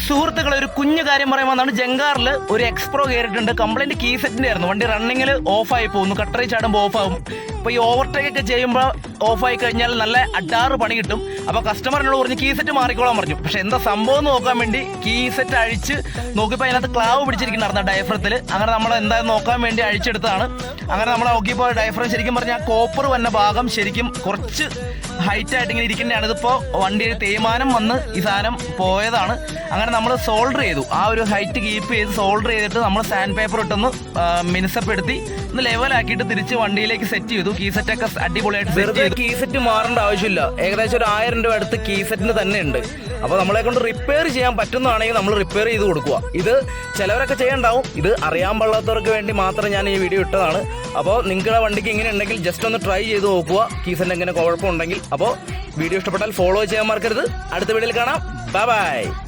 സുഹൃത്തുക്കളെ ഒരു കുഞ്ഞു കാര്യം പറയുമ്പോൾ ജങ്കാറിൽ ഒരു എക്സ്പ്രോ കയറിയിട്ടുണ്ട്. കംപ്ലൈന്റ് കീ സെറ്റിന്റെ ആയിരുന്നു. വണ്ടി റണ്ണിങ്ങിൽ ഓഫായി പോകുന്നു, കട്ടറി ചാടുമ്പോൾ ഓഫാകും. ഇപ്പോൾ ഈ ഓവർടേക്ക് ഒക്കെ ചെയ്യുമ്പോൾ ഓഫായി കഴിഞ്ഞാൽ നല്ല അഡാറ് പണി കിട്ടും. അപ്പോൾ കസ്റ്റമറിനോട് പറഞ്ഞ് കീ സെറ്റ് മാറിക്കോളാൻ പറഞ്ഞു. പക്ഷെ എന്താ സംഭവം എന്ന് നോക്കാൻ വേണ്ടി കീ സെറ്റ് അഴിച്ച് നോക്കിയപ്പോൾ അതിനകത്ത് ക്ലാവ് പിടിച്ചിരിക്കുന്നുണ്ടായിരുന്നു ഡയഫ്രത്തിൽ. അങ്ങനെ നമ്മൾ എന്തായാലും നോക്കാൻ വേണ്ടി അഴിച്ചെടുത്താണ്. അങ്ങനെ നമ്മൾ നോക്കിയപ്പോൾ ഡയഫ്രം ശരിക്കും പറഞ്ഞാൽ കോപ്പർ വന്ന ഭാഗം ശരിക്കും കുറച്ച് ഹൈറ്റ് ആയിട്ട് ഇങ്ങനെ ഇരിക്കുന്നതാണ്. ഇതിപ്പോൾ വണ്ടിയിൽ തേയ്മാനം വന്ന് ഈ സാധനം പോയതാണ്. അങ്ങനെ നമ്മൾ സോൾഡർ ചെയ്തു, ആ ഒരു ഹൈറ്റ് കീപ്പ് ചെയ്ത് സോൾഡർ ചെയ്തിട്ട് നമ്മൾ സാൻഡ് പേപ്പർ ഇട്ടൊന്ന് മിനുസപ്പെടുത്തി ഒന്ന് ലെവലാക്കിയിട്ട് തിരിച്ച് വണ്ടിയിലേക്ക് സെറ്റ് ചെയ്തു. കീ സെറ്റൊക്കെ അടിപൊളിയായിട്ട് സെറ്റ് ചെയ്തു. കീ സെറ്റ് മാറേണ്ട ആവശ്യമില്ല. ഏകദേശം ഒരു 1000 രൂപ അടുത്ത് കീ സെറ്റിന് തന്നെ ഉണ്ട്. അപ്പോൾ നമ്മളെ കൊണ്ട് റിപ്പയർ ചെയ്യാൻ പറ്റുന്നതാണെങ്കിൽ നമ്മൾ റിപ്പയർ ചെയ്ത് കൊടുക്കുക. ഇത് ചിലവരൊക്കെ ചെയ്യണ്ടാവും, ഇത് അറിയാൻ പാടാത്തവർക്ക് വേണ്ടി മാത്രം ഞാൻ ഈ വീഡിയോ ഇട്ടതാണ്. അപ്പോൾ നിങ്ങളുടെ വണ്ടിക്ക് ഇങ്ങനെ ഉണ്ടെങ്കിൽ ജസ്റ്റ് ഒന്ന് ട്രൈ ചെയ്ത് നോക്കുക, കീ സെറ്റ് എങ്ങനെ കുഴപ്പമുണ്ടെങ്കിൽ. അപ്പോൾ വീഡിയോ ഇഷ്ടപ്പെട്ടാൽ ഫോളോ ചെയ്യാൻ മറക്കരുത്. അടുത്ത വീഡിയോയിൽ കാണാം. Bye bye.